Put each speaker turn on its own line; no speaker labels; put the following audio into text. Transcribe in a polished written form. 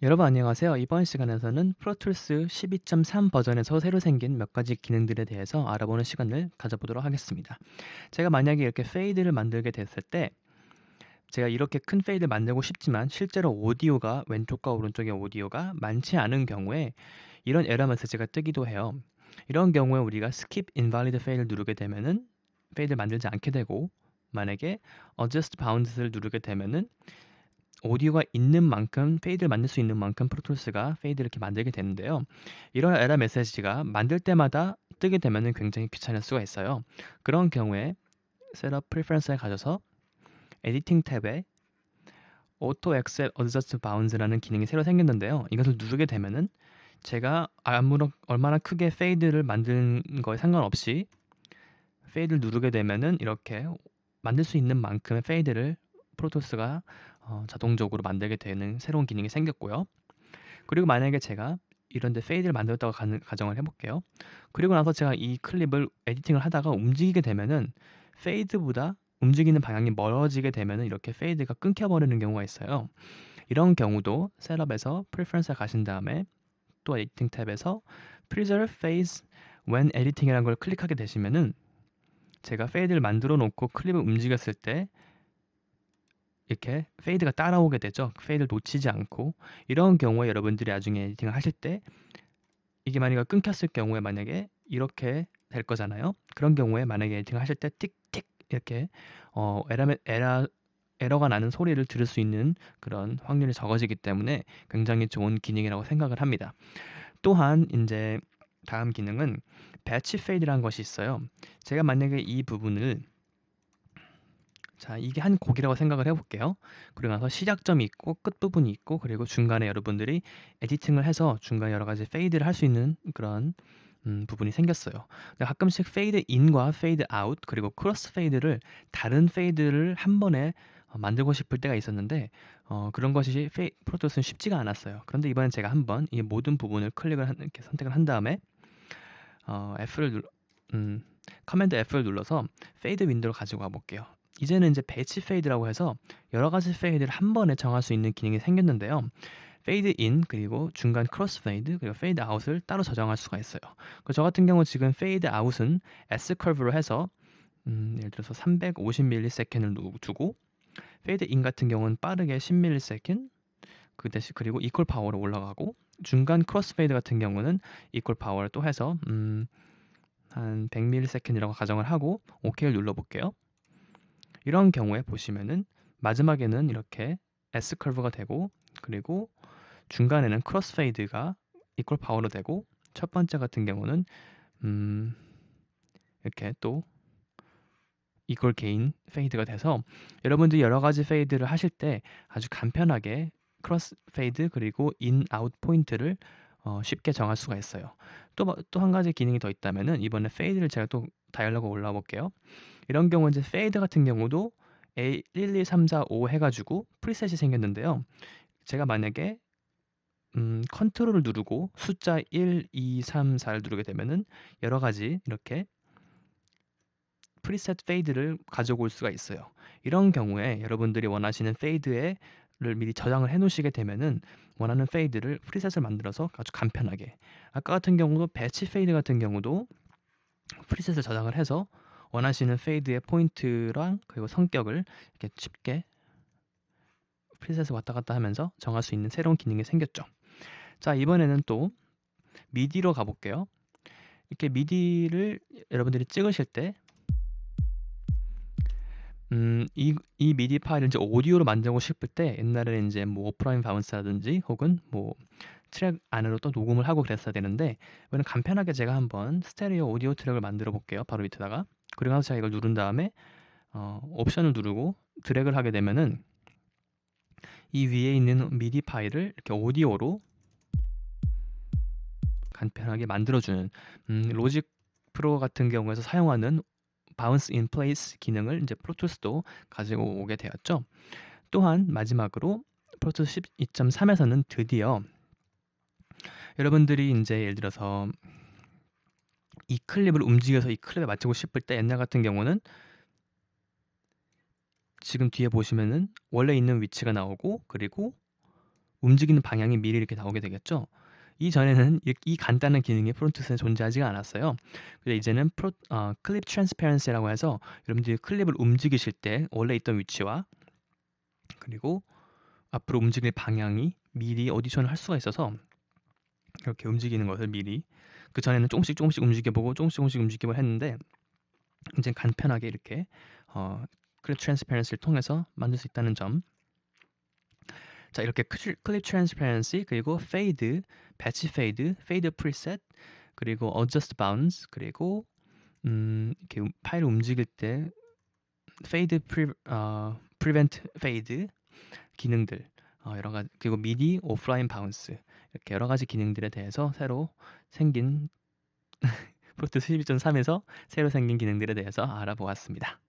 여러분 안녕하세요. 이번 시간에서는 프로툴스 12.3 버전에서 새로 생긴 몇 가지 기능들에 대해서 알아보는 시간을 가져보도록 하겠습니다. 제가 만약에 이렇게 페이드를 만들게 됐을 때 제가 이렇게 큰 페이드를 만들고 싶지만 실제로 오디오가 왼쪽과 오른쪽의 오디오가 많지 않은 경우에 이런 에러 메시지가 뜨기도 해요. 이런 경우에 우리가 skip invalid fade를 누르게 되면은 페이드를 만들지 않게 되고, 만약에 adjust bounds를 누르게 되면은 오디오가 있는 만큼 페이드를 만들 수 있는 만큼 프로툴스가 페이드를 이렇게 만들게 되는데요. 이런 에러 메시지가 만들 때마다 뜨게 되면 굉장히 귀찮을 수가 있어요. 그런 경우에 셋업 프리퍼런스에 가셔서 에디팅 탭에 Auto Accept Adjust Bounds라는 기능이 새로 생겼는데요. 이것을 누르게 되면은 제가 아무런 얼마나 크게 페이드를 만든 거에 상관없이 페이드를 누르게 되면은 이렇게 만들 수 있는 만큼의 페이드를 프로토스가 자동적으로 만들게 되는 새로운 기능이 생겼고요. 그리고 만약에 제가 이런데 페이드를 만들었다고 가정을 해볼게요. 그리고 나서 제가 이 클립을 에디팅을 하다가 움직이게 되면은 페이드보다 움직이는 방향이 멀어지게 되면은 이렇게 페이드가 끊겨버리는 경우가 있어요. 이런 경우도 셋업에서 프리퍼런스에 가신 다음에 또 에디팅 탭에서 Preserve Phase When Editing이라는 걸 클릭하게 되시면은 제가 페이드를 만들어 놓고 클립을 움직였을 때 이렇게 페이드가 따라오게 되죠. 페이드를 놓치지 않고. 이런 경우에 여러분들이 나중에 에디팅을 하실 때 이게 만약에 끊겼을 경우에 만약에 이렇게 될 거잖아요. 그런 경우에 만약에 에디팅을 하실 때 틱틱 이렇게 에러가 나는 소리를 들을 수 있는 그런 확률이 적어지기 때문에 굉장히 좋은 기능이라고 생각을 합니다. 또한 이제 다음 기능은 배치 페이드라는 것이 있어요. 제가 만약에 이 부분을, 자, 이게 한 곡이라고 생각을 해볼게요. 그리고 나서 시작점이 있고 끝부분이 있고 그리고 중간에 여러분들이 에디팅을 해서 중간에 여러 가지 페이드를 할 수 있는 그런 부분이 생겼어요. 근데 가끔씩 페이드 인과 페이드 아웃 그리고 크로스 페이드를 다른 페이드를 한 번에 만들고 싶을 때가 있었는데 그런 것이 프로토스는 쉽지가 않았어요. 그런데 이번엔 제가 한번 이 모든 부분을 이렇게 선택을 한 다음에 F를 음, 커맨드 F를 눌러서 페이드 윈도우를 가지고 와볼게요. 이제는 이제 배치 페이드라고 해서 여러 가지 페이드를 한 번에 정할 수 있는 기능이 생겼는데요. 페이드 인 그리고 중간 크로스 페이드 그리고 페이드 아웃을 따로 저장할 수가 있어요. 저 같은 경우 지금 페이드 아웃은 S 커브로 해서 예를 들어서 350ms를 두고, 페이드 인 같은 경우는 빠르게 10ms 그 대신 그리고 이퀄 파워로 올라가고, 중간 크로스 페이드 같은 경우는 이퀄 파워를 또 해서 한 100ms이라고 가정을 하고 OK를 눌러볼게요. 이런 경우에 보시면은 마지막에는 이렇게 S 커브가 되고 그리고 중간에는 크로스 페이드가 이퀄 파워로 되고 첫 번째 같은 경우는 음, 이렇게 또 이퀄 게인 페이드가 돼서 여러분들이 여러 가지 페이드를 하실 때 아주 간편하게 크로스 페이드 그리고 인 아웃 포인트를 쉽게 정할 수가 있어요. 또 한 가지 기능이 더 있다면은 이번에 페이드를 제가 또 다이얼로그 올라와 볼게요. 이런 경우 이제 페이드 같은 경우도 A 1, 2, 3, 4, 5 해가지고 프리셋이 생겼는데요. 제가 만약에 컨트롤을 누르고 숫자 1, 2, 3, 4를 누르게 되면은 여러 가지 이렇게 프리셋 페이드를 가지고 올 수가 있어요. 이런 경우에 여러분들이 원하시는 페이드를 미리 저장을 해 놓으시게 되면은 원하는 페이드를 프리셋을 만들어서 아주 간편하게, 아까 같은 경우도 배치 페이드 같은 경우도 프리셋을 저장을 해서 원하시는 페이드의 포인트랑 그리고 성격을 이렇게 쉽게 프리셋을 왔다 갔다 하면서 정할 수 있는 새로운 기능이 생겼죠. 자, 이번에는 또 미디로 가볼게요. 이렇게 미디를 여러분들이 찍으실 때 이 미디 파일을 이제 오디오로 만들고 싶을 때 옛날에는 이제 뭐 오프라인 바운스라든지 혹은 뭐 트랙 안으로 또 녹음을 하고 그랬어야 되는데, 이번엔 간편하게 제가 한번 스테레오 오디오 트랙을 만들어 볼게요. 바로 밑에다가. 그리고 나서 제가 이걸 누른 다음에 옵션을 누르고 드래그를 하게 되면은 이 위에 있는 미디 파일을 이렇게 오디오로 간편하게 만들어주는 로직 프로 같은 경우에서 사용하는 바운스 인 플레이스 기능을 이제 프로토스도 가지고 오게 되었죠. 또한 마지막으로 프로토스 12.3에서는 드디어 여러분들이 이제 예를 들어서 이 클립을 움직여서 이 클립에 맞추고 싶을 때 옛날 같은 경우는 지금 뒤에 보시면은 원래 있는 위치가 나오고 그리고 움직이는 방향이 미리 이렇게 나오게 되겠죠. 이전에는 이 간단한 기능이 프론토스에 존재하지가 않았어요. 근데 이제는 클립 트랜스페런시라고 해서 여러분들이 클립을 움직이실 때 원래 있던 위치와 그리고 앞으로 움직일 방향이 미리 오디션을 할 수가 있어서 이렇게 움직이는 것을 미리 그전에는 조금씩 움직여 보고 조금씩 움직여 보고 했는데 이제 간편하게 이렇게 클립 트랜스페런시를 통해서 만들 수 있다는 점. 자, 이렇게 클립 트랜스페런시 그리고 페이드, 배치 페이드, 페이드 프리셋 그리고 어저스트 바운스 그리고 이렇게 파일을 움직일 때 페이드 프리벤트 페이드 기능들 여러 가지 그리고 미디 오프라인 바운스 이렇게 여러 가지 기능들에 대해서 새로 생긴 프로토스 11.3에서 새로 생긴 기능들에 대해서 알아보았습니다.